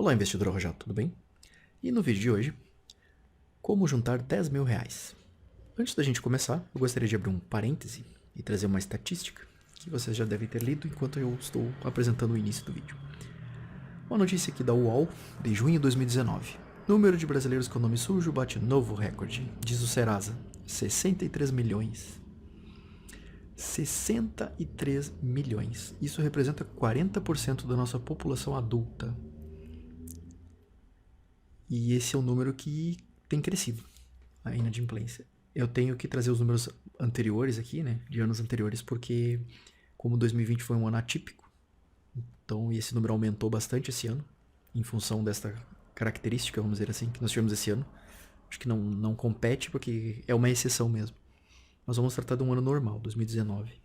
Olá, investidor arrojado, tudo bem? E no vídeo de hoje, como juntar 10 mil reais. Antes da gente começar, eu gostaria de abrir um parêntese e trazer uma estatística que vocês já devem ter lido enquanto eu estou apresentando o início do vídeo. Uma notícia aqui da UOL, de junho de 2019. Número de brasileiros com nome sujo bate novo recorde, diz o Serasa. 63 milhões. 63 milhões. Isso representa 40% da nossa população adulta. E esse é um número que tem crescido, a inadimplência. Eu tenho que trazer os números anteriores aqui, né, de anos anteriores, porque como 2020 foi um ano atípico, então esse número aumentou bastante esse ano, em função desta característica, vamos dizer assim, que nós tivemos esse ano. Acho que não compete, porque é uma exceção mesmo. Nós vamos tratar de um ano normal, 2019.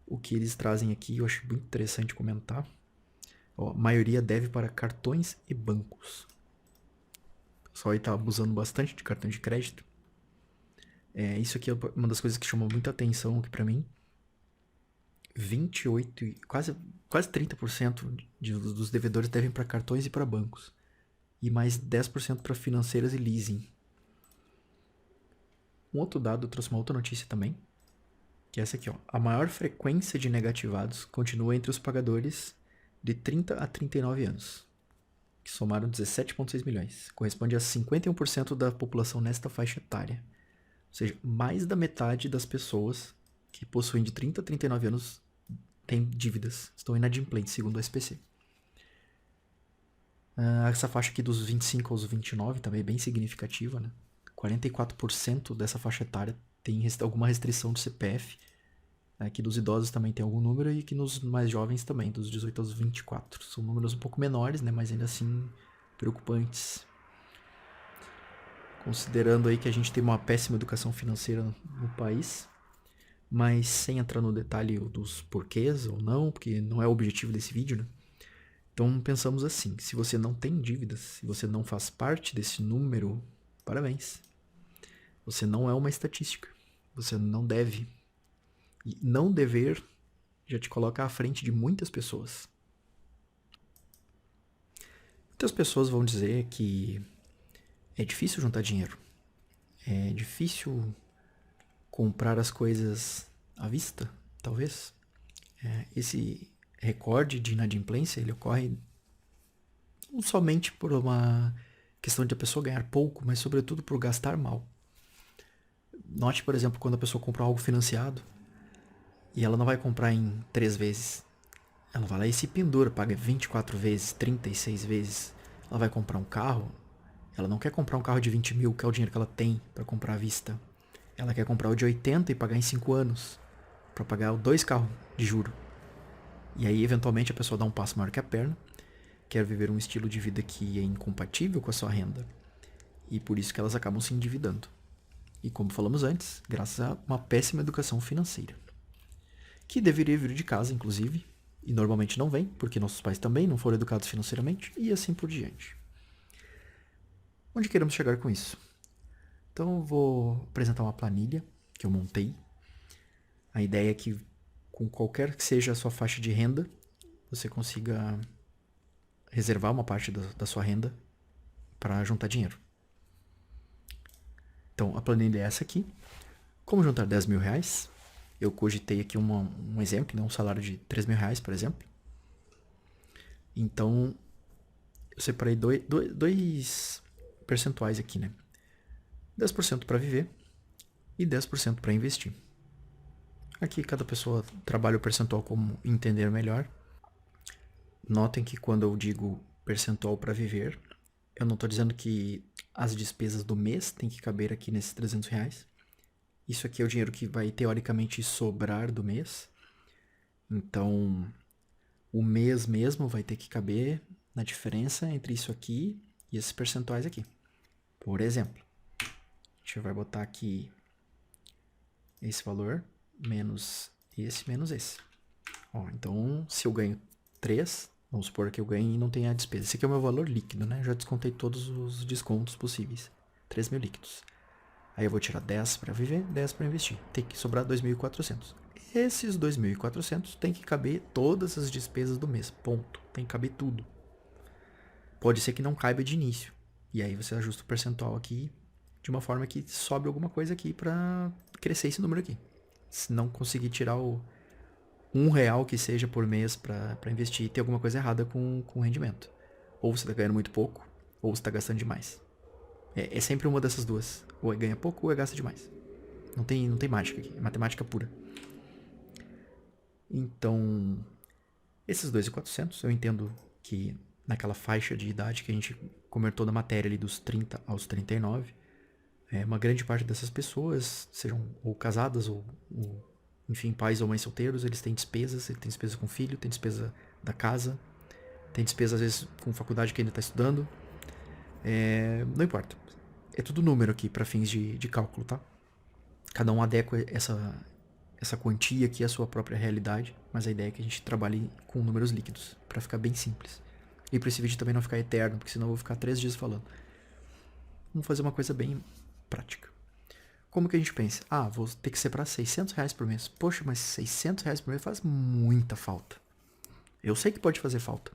O que eles trazem aqui eu acho muito interessante comentar. Ó, a maioria deve para cartões e bancos. O pessoal aí tá abusando bastante de cartão de crédito. Isso aqui é uma das coisas que chamou muita atenção aqui pra mim. 28, quase 30% dos devedores devem para cartões e para bancos. E mais 10% para financeiras e leasing. Um outro dado, eu trouxe uma outra notícia também, que é essa aqui, ó. A maior frequência de negativados continua entre os pagadores de 30 a 39 anos, que somaram 17,6 milhões. Corresponde a 51% da população nesta faixa etária. Ou seja, mais da metade das pessoas que possuem de 30 a 39 anos têm dívidas, estão inadimplentes, segundo o SPC. Essa faixa aqui dos 25 aos 29 também é bem significativa, né? 44% dessa faixa etária tem alguma restrição do CPF. Aqui dos idosos também tem algum número, e aqui nos mais jovens também, dos 18 aos 24. São números um pouco menores, né, mas ainda assim preocupantes. Considerando aí que a gente tem uma péssima educação financeira no país, mas sem entrar no detalhe dos porquês ou não, porque não é o objetivo desse vídeo, né? Então pensamos assim, se você não tem dívidas, se você não faz parte desse número, parabéns. Você não é uma estatística. Você não deve. E não dever já te coloca à frente de muitas pessoas. Muitas pessoas vão dizer que é difícil juntar dinheiro. É difícil comprar as coisas à vista, talvez. Esse recorde de inadimplência, ele ocorre não somente por uma questão de a pessoa ganhar pouco, mas sobretudo por gastar mal. Note, por exemplo, quando a pessoa compra algo financiado e ela não vai comprar em 3 vezes. Ela vai lá e se pendura, paga 24 vezes, 36 vezes. Ela vai comprar um carro, ela não quer comprar um carro de 20 mil, que é o dinheiro que ela tem para comprar à vista. Ela quer comprar o de 80 e pagar em 5 anos, para pagar 2 carros de juro. E aí, eventualmente, a pessoa dá um passo maior que a perna, quer viver um estilo de vida que é incompatível com a sua renda. E por isso que elas acabam se endividando. E como falamos antes, graças a uma péssima educação financeira. Que deveria vir de casa, inclusive, e normalmente não vem, porque nossos pais também não foram educados financeiramente, e assim por diante. Onde queremos chegar com isso? Então eu vou apresentar uma planilha que eu montei. A ideia é que, com qualquer que seja a sua faixa de renda, você consiga reservar uma parte da sua renda para juntar dinheiro. Então a planilha é essa aqui. Como juntar 10 mil reais? Eu cogitei aqui um exemplo, né? Um salário de 3 mil reais, por exemplo. Então, eu separei dois percentuais aqui, né? 10% para viver e 10% para investir. Aqui cada pessoa trabalha o percentual como entender melhor. Notem que quando eu digo percentual para viver, eu não estou dizendo que as despesas do mês têm que caber aqui nesses 300 reais. Isso aqui é o dinheiro que vai teoricamente sobrar do mês. Então, o mês mesmo vai ter que caber na diferença entre isso aqui e esses percentuais aqui. Por exemplo, a gente vai botar aqui esse valor menos esse. Ó, então, se eu ganho 3, vamos supor que eu ganhe e não tenha a despesa. Esse aqui é o meu valor líquido, né? Já descontei todos os descontos possíveis. 3 mil líquidos. Aí eu vou tirar 10 para viver, 10 para investir. Tem que sobrar 2.400. Esses 2.400 tem que caber todas as despesas do mês. Ponto. Tem que caber tudo. Pode ser que não caiba de início. E aí você ajusta o percentual aqui de uma forma que sobe alguma coisa aqui para crescer esse número aqui. Se não conseguir tirar o R$ 1 que seja por mês para investir, tem alguma coisa errada com o rendimento. Ou você está ganhando muito pouco, ou você está gastando demais. É sempre uma dessas duas. Ou é ganha pouco ou é gasta demais. Não tem mágica aqui, é matemática pura. Então, esses 2.400 eu entendo que naquela faixa de idade que a gente comentou na matéria ali dos 30 aos 39, uma grande parte dessas pessoas, sejam ou casadas ou enfim, pais ou mães solteiros, eles têm despesas, ele tem despesa com filho, tem despesa da casa, tem despesa às vezes com faculdade que ainda está estudando. Não importa. É tudo número aqui para fins de cálculo, tá? Cada um adequa essa quantia aqui à sua própria realidade, mas a ideia é que a gente trabalhe com números líquidos, para ficar bem simples. E para esse vídeo também não ficar eterno, porque senão eu vou ficar 3 dias falando. Vamos fazer uma coisa bem prática. Como que a gente pensa? Vou ter que separar R$600 por mês. Poxa, mas R$600 por mês faz muita falta. Eu sei que pode fazer falta.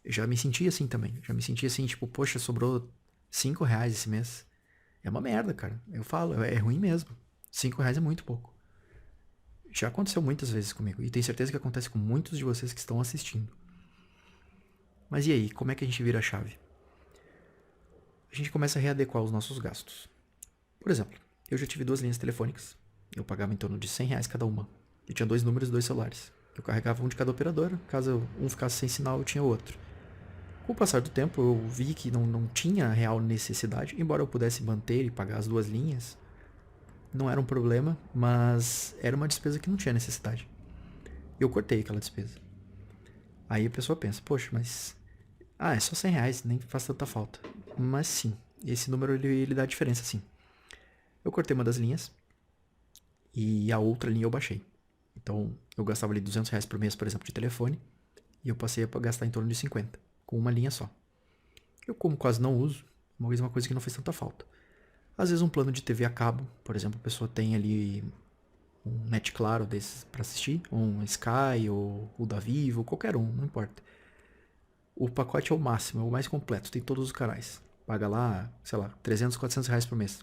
Eu já me senti assim também. Já me senti assim, tipo, poxa, sobrou R$5 esse mês. É uma merda, cara. Eu falo, é ruim mesmo. R$5 é muito pouco. Já aconteceu muitas vezes comigo. E tenho certeza que acontece com muitos de vocês que estão assistindo. Mas e aí, como é que a gente vira a chave? A gente começa a readequar os nossos gastos. Por exemplo, eu já tive 2 linhas telefônicas. Eu pagava em torno de R$100 cada uma. Eu tinha 2 números e 2 celulares. Eu carregava um de cada operadora. Caso um ficasse sem sinal, eu tinha outro. Com o passar do tempo, eu vi que não tinha real necessidade. Embora eu pudesse manter e pagar as 2 linhas, não era um problema, mas era uma despesa que não tinha necessidade. Eu cortei aquela despesa. Aí a pessoa pensa, poxa, mas... é só R$100, nem faz tanta falta. Mas sim, esse número ele dá diferença sim. Eu cortei uma das linhas e a outra linha eu baixei. Então eu gastava ali R$200 por mês, por exemplo, de telefone, e eu passei a gastar em torno de 50, com uma linha só. Eu, como quase não uso, uma coisa que não fez tanta falta. Às vezes um plano de TV a cabo, por exemplo, a pessoa tem ali um Net Claro desses para assistir, um Sky ou o da Vivo, qualquer um, não importa. O pacote é o máximo, é o mais completo, tem todos os canais. Paga lá, sei lá, R$300, R$400 por mês.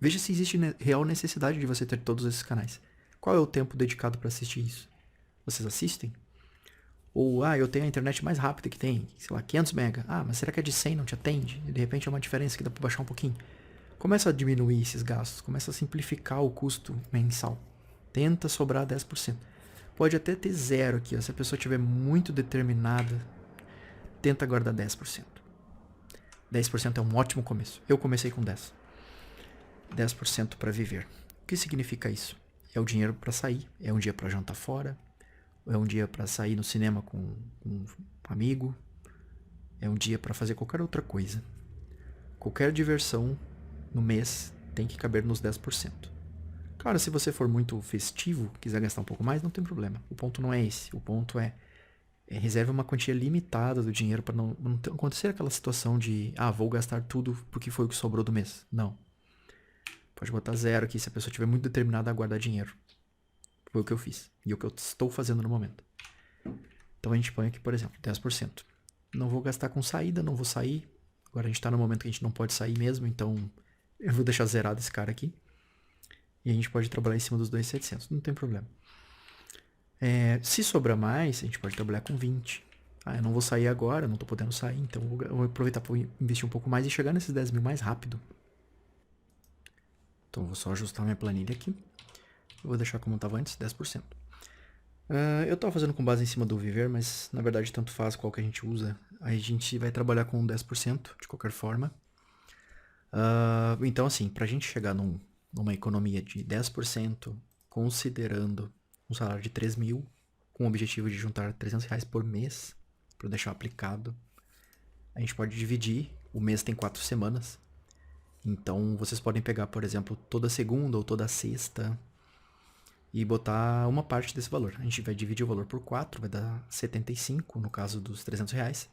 Veja se existe real necessidade de você ter todos esses canais. Qual é o tempo dedicado para assistir isso? Vocês assistem? Ou, eu tenho a internet mais rápida que tem, sei lá, 500 mega. Mas será que a de 100 não te atende? E de repente é uma diferença que dá para baixar um pouquinho. Começa a diminuir esses gastos, começa a simplificar o custo mensal. Tenta sobrar 10%. Pode até ter 0 aqui, se a pessoa estiver muito determinada, tenta guardar 10%. 10% é um ótimo começo. Eu comecei com 10%. 10% para viver. O que significa isso? É o dinheiro para sair, é um dia para jantar fora, é um dia para sair no cinema com um amigo, é um dia para fazer qualquer outra coisa. Qualquer diversão no mês tem que caber nos 10%. Claro, se você for muito festivo, quiser gastar um pouco mais, não tem problema. O ponto não é esse. O ponto é reserve uma quantia limitada do dinheiro para não acontecer aquela situação de vou gastar tudo porque foi o que sobrou do mês. Não. Pode botar 0 aqui se a pessoa estiver muito determinada a guardar dinheiro. Foi o que eu fiz. E o que eu estou fazendo no momento. Então a gente põe aqui, por exemplo, 10%. Não vou gastar com saída, não vou sair. Agora a gente está no momento que a gente não pode sair mesmo, então eu vou deixar zerado esse cara aqui. E a gente pode trabalhar em cima dos 2.700, não tem problema. Se sobrar mais, a gente pode trabalhar com 20. Eu não vou sair agora, não estou podendo sair, então eu vou aproveitar para investir um pouco mais e chegar nesses 10 mil mais rápido. Então eu vou só ajustar minha planilha aqui. Eu vou deixar como estava antes, 10%. Eu estava fazendo com base em cima do Viver, mas na verdade tanto faz qual que a gente usa. A gente vai trabalhar com 10% de qualquer forma. Então assim, para a gente chegar numa economia de 10%, considerando um salário de 3 mil, com o objetivo de juntar R$300 por mês, para deixar aplicado, a gente pode dividir. O mês tem 4 semanas. Então vocês podem pegar, por exemplo, toda segunda ou toda sexta e botar uma parte desse valor. A gente vai dividir o valor por 4, vai dar 75 no caso dos R$300.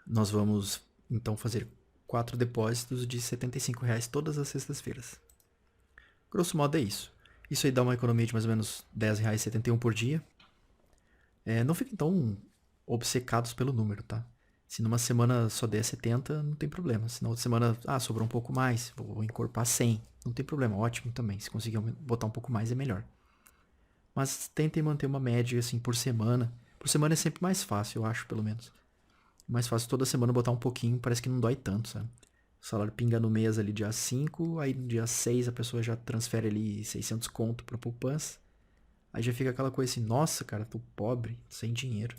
Nós vamos então fazer 4 depósitos de R$75 todas as sextas-feiras. Grosso modo é isso. Isso aí dá uma economia de mais ou menos R$10,71 por dia. Não fiquem tão obcecados pelo número, tá? Se numa semana só der 70, não tem problema. Se na outra semana, sobrou um pouco mais, vou encorpar 100. Não tem problema, ótimo também. Se conseguir botar um pouco mais é melhor. Mas tentem manter uma média assim por semana. Por semana é sempre mais fácil, eu acho, pelo menos. Mais fácil toda semana botar um pouquinho, parece que não dói tanto, sabe? O salário pinga no mês ali dia 5, aí no dia 6 a pessoa já transfere ali 600 conto pra poupança. Aí já fica aquela coisa assim, nossa, cara, tô pobre, sem dinheiro.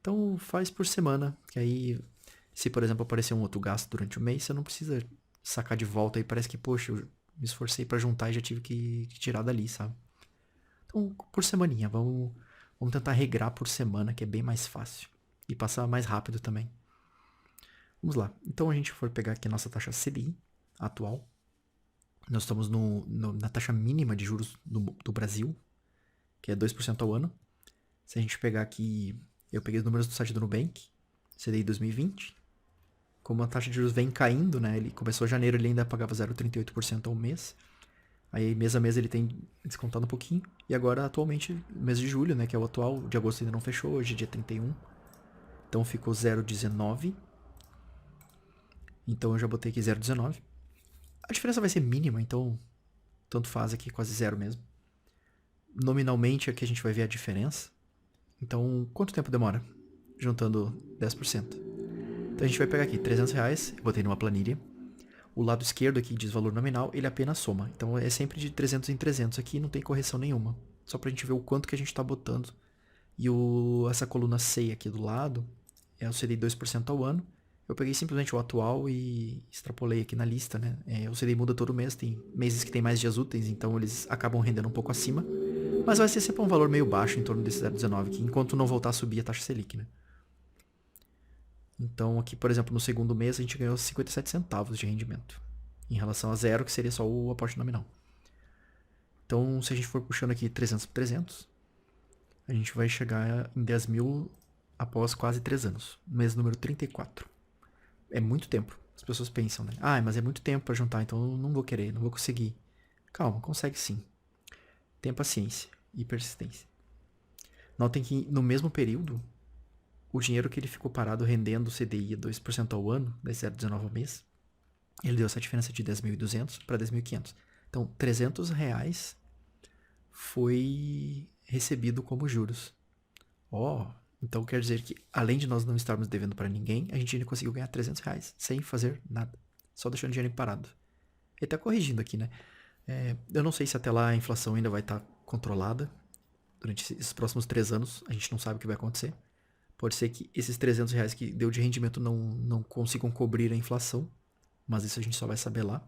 Então faz por semana, que aí se, por exemplo, aparecer um outro gasto durante o mês, você não precisa sacar de volta aí. Parece que, poxa, eu me esforcei pra juntar e já tive que tirar dali, sabe? Então, por semaninha, vamos tentar regrar por semana, que é bem mais fácil. E passar mais rápido também. Vamos lá. Então a gente for pegar aqui a nossa taxa CDI atual. Nós estamos na taxa mínima de juros do Brasil, que é 2% ao ano. Se a gente pegar aqui, eu peguei os números do site do Nubank, CDI 2020. Como a taxa de juros vem caindo, né? Ele começou em janeiro, ele ainda pagava 0,38% ao mês. Aí mês a mês ele tem descontado um pouquinho. E agora, atualmente, mês de julho, né? Que é o atual, de agosto ainda não fechou, hoje é dia 31. Então ficou 0,19. Então eu já botei aqui 0,19. A diferença vai ser mínima, então tanto faz aqui, quase zero mesmo. Nominalmente aqui a gente vai ver a diferença. Então, quanto tempo demora? Juntando 10%. Então a gente vai pegar aqui R$300, eu botei numa planilha. O lado esquerdo aqui diz valor nominal, ele apenas soma. Então é sempre de 300 em 300 aqui, não tem correção nenhuma. Só pra gente ver o quanto que a gente tá botando. E essa coluna C aqui do lado é o CDI 2% ao ano. Eu peguei simplesmente o atual e extrapolei aqui na lista, né? O CDI muda todo mês, tem meses que tem mais dias úteis, então eles acabam rendendo um pouco acima. Mas vai ser sempre um valor meio baixo, em torno desse 0,19 aqui, enquanto não voltar a subir a taxa Selic, né? Então aqui, por exemplo, no segundo mês a gente ganhou 57 centavos de rendimento. Em relação a zero, que seria só o aporte nominal. Então, se a gente for puxando aqui 300 por 300, a gente vai chegar em 10 mil após quase 3 anos. Mês número 34. É muito tempo. As pessoas pensam, né? Mas é muito tempo para juntar, então eu não vou querer, não vou conseguir. Calma, consegue sim. Tenha paciência e persistência. Notem que no mesmo período, o dinheiro que ele ficou parado rendendo o CDI a 2% ao ano, da 0,19 ao mês, ele deu essa diferença de 10.200 para 10.500. Então, R$300 foi recebido como juros. Então quer dizer que, além de nós não estarmos devendo para ninguém, a gente ainda conseguiu ganhar R$300 sem fazer nada. Só deixando dinheiro parado. Ele está corrigindo aqui, né? Eu não sei se até lá a inflação ainda vai estar controlada. Durante esses próximos 3 anos, a gente não sabe o que vai acontecer. Pode ser que esses R$300 que deu de rendimento não consigam cobrir a inflação. Mas isso a gente só vai saber lá.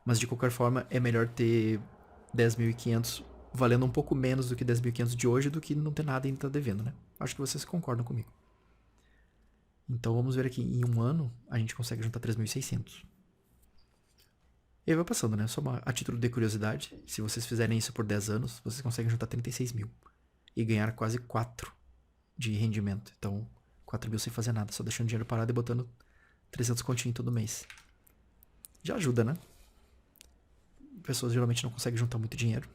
Mas de qualquer forma, é melhor ter 10.500 valendo um pouco menos do que 10.500 de hoje do que não ter nada e ainda tá devendo, né? Acho que vocês concordam comigo. Então vamos ver aqui, em um ano a gente consegue juntar 3.600. E aí vai passando, né? Só a título de curiosidade, se vocês fizerem isso por 10 anos, vocês conseguem juntar 36 mil. E ganhar quase 4 de rendimento. Então, 4 mil sem fazer nada, só deixando dinheiro parado e botando 300 continhos todo mês. Já ajuda, né? Pessoas geralmente não conseguem juntar muito dinheiro.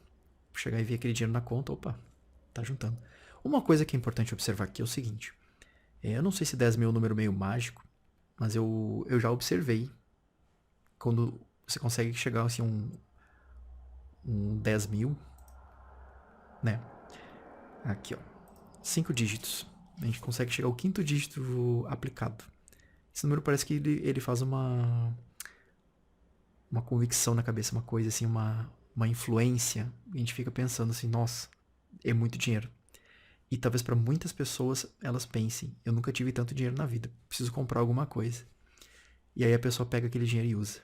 Chegar e ver aquele dinheiro na conta, opa, tá juntando. Uma coisa que é importante observar aqui é o seguinte. Eu não sei se 10 mil é um número meio mágico, mas eu já observei quando você consegue chegar assim um 10 mil, né? Aqui, ó. 5 dígitos. A gente consegue chegar ao 5º dígito aplicado. Esse número parece que ele faz uma convicção na cabeça, uma coisa assim, uma influência. A gente fica pensando assim, nossa, é muito dinheiro. E talvez para muitas pessoas elas pensem, eu nunca tive tanto dinheiro na vida, preciso comprar alguma coisa. E aí a pessoa pega aquele dinheiro e usa.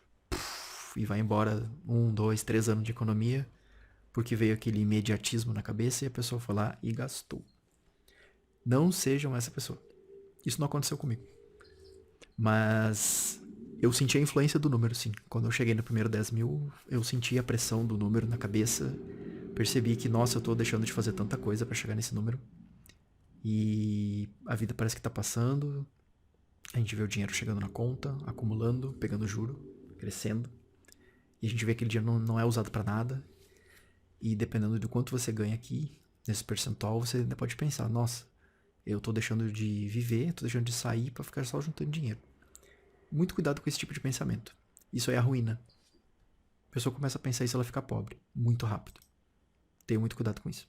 E vai embora 1, 2, 3 anos de economia, porque veio aquele imediatismo na cabeça e a pessoa foi lá e gastou. Não sejam essa pessoa. Isso não aconteceu comigo. Mas eu senti a influência do número, sim. Quando eu cheguei no primeiro 10 mil, eu senti a pressão do número na cabeça. Percebi que, nossa, eu tô deixando de fazer tanta coisa pra chegar nesse número. E a vida parece que tá passando. A gente vê o dinheiro chegando na conta, acumulando, pegando juro, crescendo. E a gente vê que aquele dinheiro não é usado pra nada. E dependendo do quanto você ganha aqui, nesse percentual, você ainda pode pensar, nossa, Eu tô deixando de viver, tô deixando de sair pra ficar só juntando dinheiro. Muito cuidado com esse tipo de pensamento. Isso aí é a ruína. A pessoa começa a pensar isso, ela fica pobre. Muito rápido. Tenha muito cuidado com isso.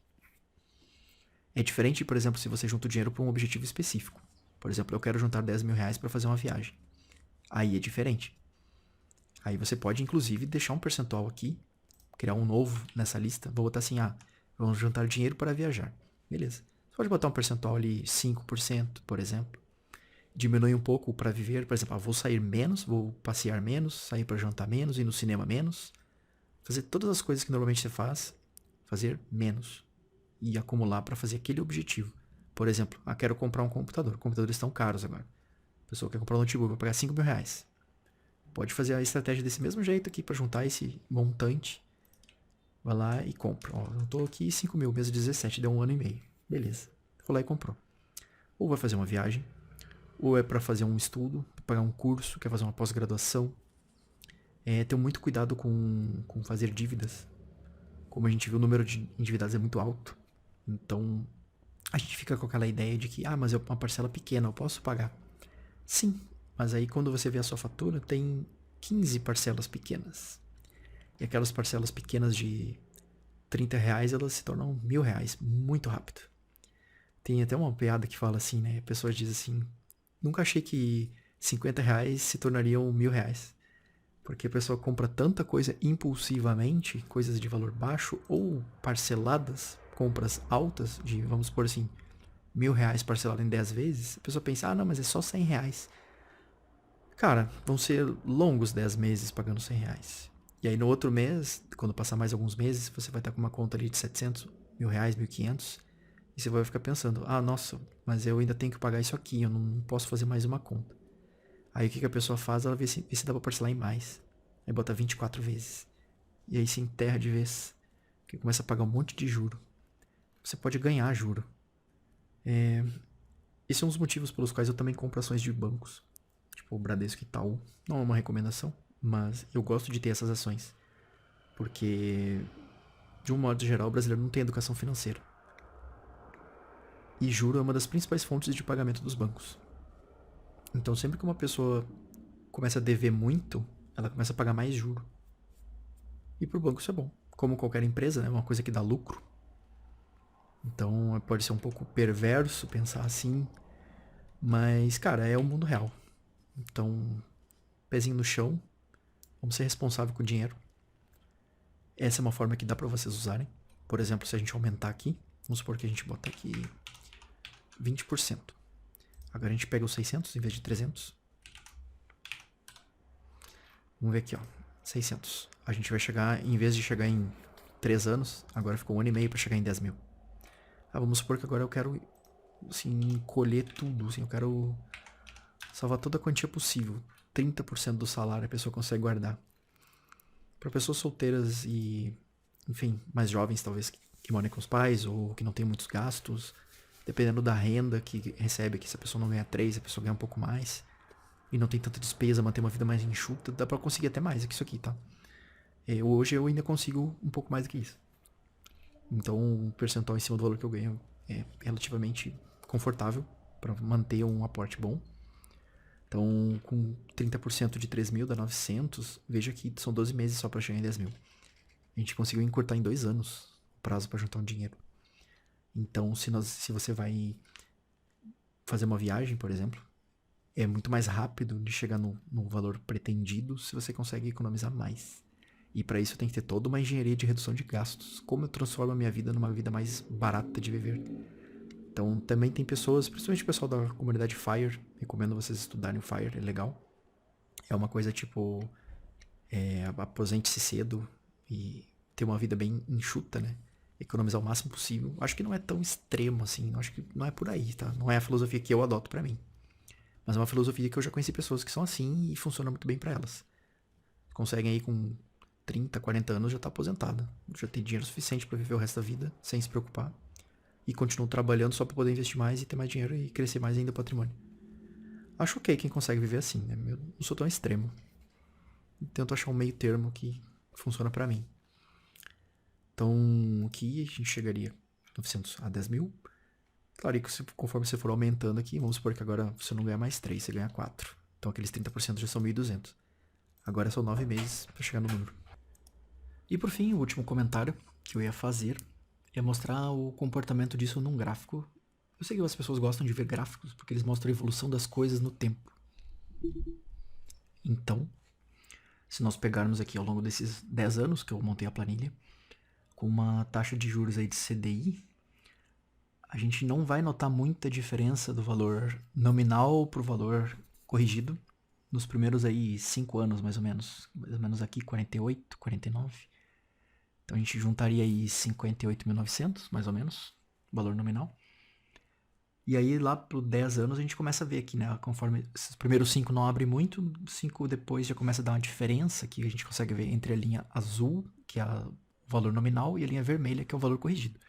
É diferente, por exemplo, se você junta o dinheiro para um objetivo específico. Por exemplo, eu quero juntar 10 mil reais para fazer uma viagem. Aí é diferente. Aí você pode, inclusive, deixar um percentual aqui, criar um novo nessa lista. Vou botar assim, vamos juntar dinheiro para viajar. Beleza. Você pode botar um percentual ali, 5%, por exemplo. Diminui um pouco para viver, por exemplo, vou sair menos, vou passear menos, sair para jantar menos, ir no cinema menos. Fazer todas as coisas que normalmente você faz, fazer menos. E acumular para fazer aquele objetivo. Por exemplo, quero comprar um computador. Computadores estão caros agora. A pessoa quer comprar um notebook, vai pagar 5 mil reais. Pode fazer a estratégia desse mesmo jeito aqui para juntar esse montante. Vai lá e compra. Eu tô aqui 5 mil, mês 17, deu 1 ano e meio. Beleza. Foi lá e comprou. Ou vai fazer uma viagem, ou é para fazer um estudo, pagar um curso, quer fazer uma pós-graduação. Ter muito cuidado com fazer dívidas. Como a gente viu, o número de endividados é muito alto. Então, a gente fica com aquela ideia de que, mas é uma parcela pequena, eu posso pagar. Sim, mas aí quando você vê a sua fatura, tem 15 parcelas pequenas. E aquelas parcelas pequenas de 30 reais, elas se tornam 1.000 reais muito rápido. Tem até uma piada que fala assim, né? A pessoa diz assim, nunca achei que 50 reais se tornariam 1.000 reais. Porque a pessoa compra tanta coisa impulsivamente, coisas de valor baixo, ou parceladas, compras altas, de, vamos supor assim, 1.000 reais parcelado em 10 vezes, a pessoa pensa, não, mas é só 100 reais. Cara, vão ser longos 10 meses pagando 100 reais. E aí no outro mês, quando passar mais alguns meses, você vai estar com uma conta ali de 700, 1.000 reais, 1.500, e você vai ficar pensando, nossa, mas eu ainda tenho que pagar isso aqui, eu não posso fazer mais uma conta. Aí o que a pessoa faz? Ela vê se dá pra parcelar em mais. Aí bota 24 vezes. E aí se enterra de vez. Porque começa a pagar um monte de juro. Você pode ganhar juro. Esse é um dos motivos pelos quais eu também compro ações de bancos. Tipo o Bradesco e Itaú. Não é uma recomendação, mas eu gosto de ter essas ações. Porque, de um modo geral, o brasileiro não tem educação financeira. E juro é uma das principais fontes de pagamento dos bancos. Então sempre que uma pessoa começa a dever muito, ela começa a pagar mais juro. E pro banco isso é bom. Como qualquer empresa, né? É uma coisa que dá lucro. Então pode ser um pouco perverso pensar assim. Mas, cara, é o mundo real. Então, pezinho no chão. Vamos ser responsáveis com o dinheiro. Essa é uma forma que dá pra vocês usarem. Por exemplo, se a gente aumentar aqui. Vamos supor que a gente bota aqui 20%. Agora a gente pega os 600 em vez de 300. Vamos ver aqui, 600. A gente vai chegar, em vez de chegar em 3 anos, agora ficou 1 ano e meio pra chegar em 10 mil. Vamos supor que agora eu quero, assim, colher tudo. Assim, eu quero salvar toda a quantia possível. 30% do salário a pessoa consegue guardar. Para pessoas solteiras e, enfim, mais jovens talvez, que moram com os pais ou que não tem muitos gastos, dependendo da renda que recebe aqui, se a pessoa não ganha 3, a pessoa ganha um pouco mais e não tem tanta despesa, manter uma vida mais enxuta, dá pra conseguir até mais que isso aqui, tá? Hoje eu ainda consigo um pouco mais do que isso. Então o percentual em cima do valor que eu ganho é relativamente confortável para manter um aporte bom. Então com 30% de 3 mil dá 900, veja que são 12 meses só para chegar em 10 mil. A gente conseguiu encurtar em 2 anos o prazo para juntar um dinheiro. Então se você vai fazer uma viagem, por exemplo, é muito mais rápido de chegar no valor pretendido se você consegue economizar mais. E para isso tem que ter toda uma engenharia de redução de gastos. Como eu transformo a minha vida numa vida mais barata de viver. Então também tem pessoas, principalmente o pessoal da comunidade FIRE, recomendo vocês estudarem o FIRE, é legal. É uma coisa tipo, aposente-se cedo e ter uma vida bem enxuta, né? Economizar o máximo possível. Acho que não é tão extremo assim, acho que não é por aí, tá? Não é a filosofia que eu adoto pra mim. Mas é uma filosofia que eu já conheci pessoas que são assim e funciona muito bem pra elas. Conseguem aí com 30, 40 anos já tá aposentada. Já tem dinheiro suficiente pra viver o resto da vida sem se preocupar. E continuam trabalhando só pra poder investir mais e ter mais dinheiro e crescer mais ainda o patrimônio. Acho ok quem consegue viver assim, né? Eu não sou tão extremo. Tento achar um meio termo que funciona pra mim. Então, aqui a gente chegaria 900 a 10 mil. Claro, e que conforme você for aumentando aqui, vamos supor que agora você não ganha mais 3, você ganha 4. Então aqueles 30% já são 1.200. Agora são 9 meses para chegar no número. E por fim, o último comentário que eu ia fazer é mostrar o comportamento disso num gráfico. Eu sei que as pessoas gostam de ver gráficos porque eles mostram a evolução das coisas no tempo. Então, se nós pegarmos aqui ao longo desses 10 anos que eu montei a planilha, com uma taxa de juros aí de CDI, a gente não vai notar muita diferença do valor nominal para o valor corrigido nos primeiros aí 5 anos, mais ou menos aqui 48, 49. Então a gente juntaria aí 58.900, mais ou menos, valor nominal. E aí lá por 10 anos a gente começa a ver aqui, né, conforme esses primeiros 5 não abrem muito, 5 depois já começa a dar uma diferença que a gente consegue ver entre a linha azul, que é o valor nominal, e a linha vermelha, que é o valor corrigido.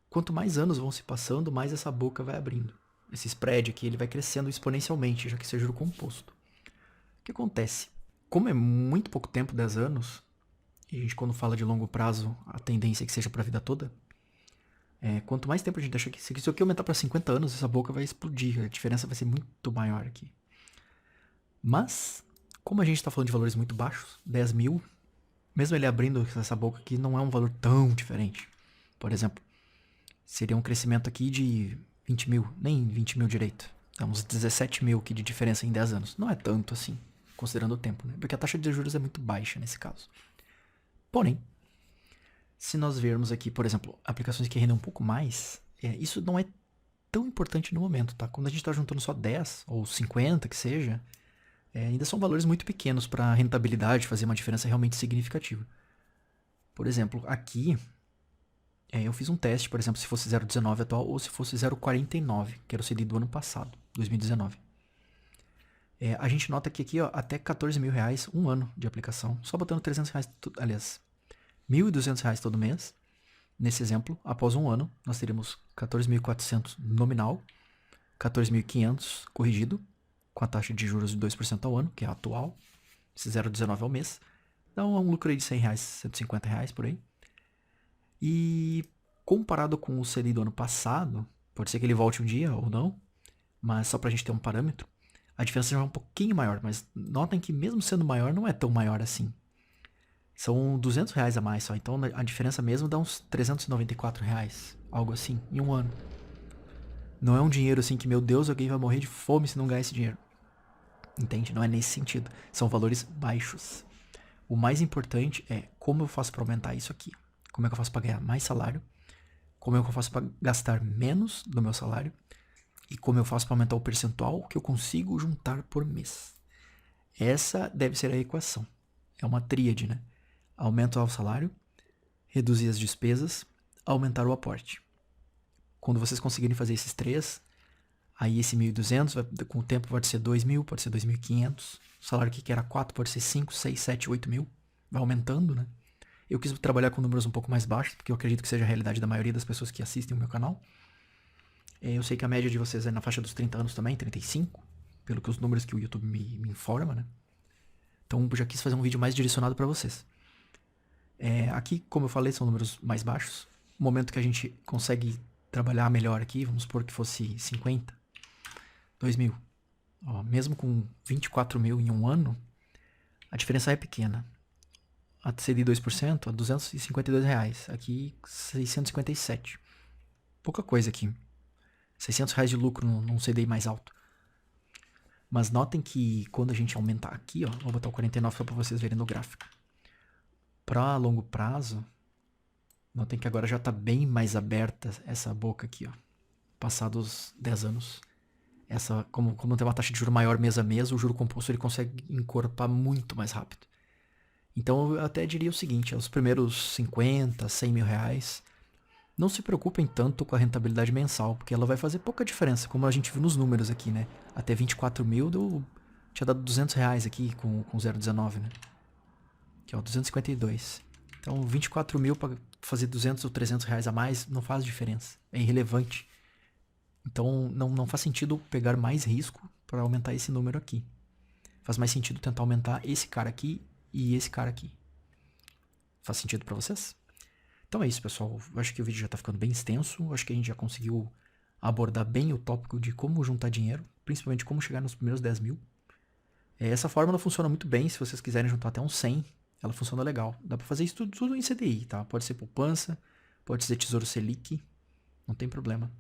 Quanto mais anos vão se passando, mais essa boca vai abrindo. Esse spread aqui ele vai crescendo exponencialmente, já que isso é juro composto. O que acontece? Como é muito pouco tempo, 10 anos, e a gente quando fala de longo prazo, a tendência é que seja para a vida toda, quanto mais tempo a gente deixa aqui, se isso aqui aumentar para 50 anos, essa boca vai explodir, a diferença vai ser muito maior aqui. Mas, como a gente está falando de valores muito baixos, 10 mil, mesmo ele abrindo essa boca aqui, não é um valor tão diferente. Por exemplo, seria um crescimento aqui de 20 mil, nem 20 mil direito. É uns 17 mil aqui de diferença em 10 anos. Não é tanto assim, considerando o tempo, né? Porque a taxa de juros é muito baixa nesse caso. Porém, se nós vermos aqui, por exemplo, aplicações que rendem um pouco mais, isso não é tão importante no momento, tá? Quando a gente está juntando só 10 ou 50, que seja, ainda são valores muito pequenos para a rentabilidade fazer uma diferença realmente significativa. Por exemplo, aqui eu fiz um teste, por exemplo, se fosse 0,19 atual ou se fosse 0,49, que era o CDI do ano passado, 2019. A gente nota que aqui, ó, até 14 mil reais, um ano de aplicação, só botando 300 reais, aliás, 1.200 reais todo mês. Nesse exemplo, após um ano, nós teríamos 14.400 nominal, 14.500 corrigido, com a taxa de juros de 2% ao ano, que é a atual, esse 0,19 ao mês. Dá um lucro aí de 100 reais, 150 reais por aí. E comparado com o CDI do ano passado, pode ser que ele volte um dia ou não, mas só pra gente ter um parâmetro, a diferença já é um pouquinho maior, mas notem que mesmo sendo maior, não é tão maior assim. São 200 reais a mais só, então a diferença mesmo dá uns 394 reais, algo assim, em um ano. Não é um dinheiro assim que, meu Deus, alguém vai morrer de fome se não ganhar esse dinheiro. Entende? Não é nesse sentido. São valores baixos. O mais importante é como eu faço para aumentar isso aqui. Como é que eu faço para ganhar mais salário? Como é que eu faço para gastar menos do meu salário? E como eu faço para aumentar o percentual que eu consigo juntar por mês? Essa deve ser a equação. É uma tríade, né? Aumentar o salário, reduzir as despesas, aumentar o aporte. Quando vocês conseguirem fazer esses três, aí esse 1.200, com o tempo pode ser 2.000, pode ser 2.500. O salário que era 4 pode ser 5, 6, 7, 8 mil. Vai aumentando, né? Eu quis trabalhar com números um pouco mais baixos, porque eu acredito que seja a realidade da maioria das pessoas que assistem o meu canal. Eu sei que a média de vocês é na faixa dos 30 anos também, 35, pelo que os números que o YouTube me informa, né? Então eu já quis fazer um vídeo mais direcionado para vocês. Aqui, como eu falei, são números mais baixos. O momento que a gente consegue trabalhar melhor aqui, vamos supor que fosse 50, 2 mil. Ó, mesmo com 24 mil em um ano, a diferença é pequena. A CDI 2%, a 252 reais. Aqui, 657. Pouca coisa aqui. 600 reais de lucro num CDI mais alto. Mas notem que quando a gente aumentar aqui, ó, vou botar o 49 só para vocês verem no gráfico. Para longo prazo, notem que agora já está bem mais aberta essa boca aqui, ó. Passados 10 anos. Como tem uma taxa de juro maior mês a mês, o juro composto ele consegue encorpar muito mais rápido. Então eu até diria o seguinte, os primeiros 50, 100 mil reais, não se preocupem tanto com a rentabilidade mensal, porque ela vai fazer pouca diferença, como a gente viu nos números aqui, né? Até 24 mil tinha dado 200 reais aqui com 0,19, né? Que é o 252. Então 24 mil para fazer 200 ou 300 reais a mais não faz diferença, é irrelevante. Então não faz sentido pegar mais risco para aumentar esse número aqui. Faz mais sentido tentar aumentar esse cara aqui e esse cara aqui. Faz sentido para vocês? Então é isso, pessoal. Eu acho que o vídeo já tá ficando bem extenso. Eu acho que a gente já conseguiu abordar bem o tópico de como juntar dinheiro, principalmente como chegar nos primeiros 10 mil. Essa fórmula funciona muito bem, se vocês quiserem juntar até uns 100, ela funciona legal. Dá pra fazer isso tudo em CDI, tá? Pode ser poupança, pode ser Tesouro Selic, não tem problema.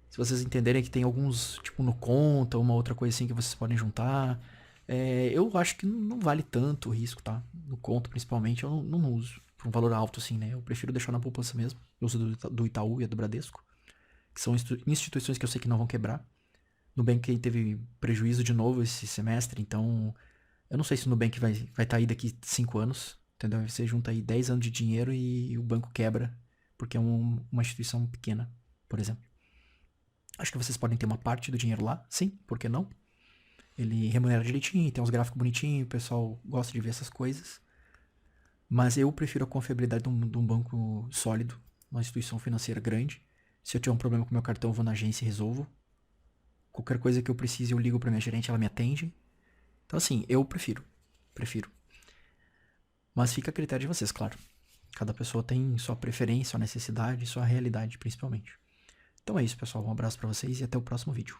Se vocês entenderem que tem alguns, tipo no Conta, uma outra coisa assim que vocês podem juntar, eu acho que não vale tanto o risco, tá? No Conta, principalmente, eu não uso por um valor alto assim, né? Eu prefiro deixar na poupança mesmo. Eu uso do Itaú e do Bradesco, que são instituições que eu sei que não vão quebrar. Nubank teve prejuízo de novo esse semestre, então eu não sei se o Nubank vai estar aí daqui 5 anos, entendeu? Você junta aí 10 anos de dinheiro e o banco quebra, porque é uma instituição pequena, por exemplo. Acho que vocês podem ter uma parte do dinheiro lá, sim, por que não? Ele remunera direitinho, tem uns gráficos bonitinhos, o pessoal gosta de ver essas coisas. Mas eu prefiro a confiabilidade de um banco sólido, uma instituição financeira grande. Se eu tiver um problema com meu cartão, eu vou na agência e resolvo. Qualquer coisa que eu precise, eu ligo pra minha gerente, ela me atende. Então, assim, eu prefiro. Prefiro. Mas fica a critério de vocês, claro. Cada pessoa tem sua preferência, sua necessidade, sua realidade, principalmente. Então é isso, pessoal. Um abraço pra vocês e até o próximo vídeo.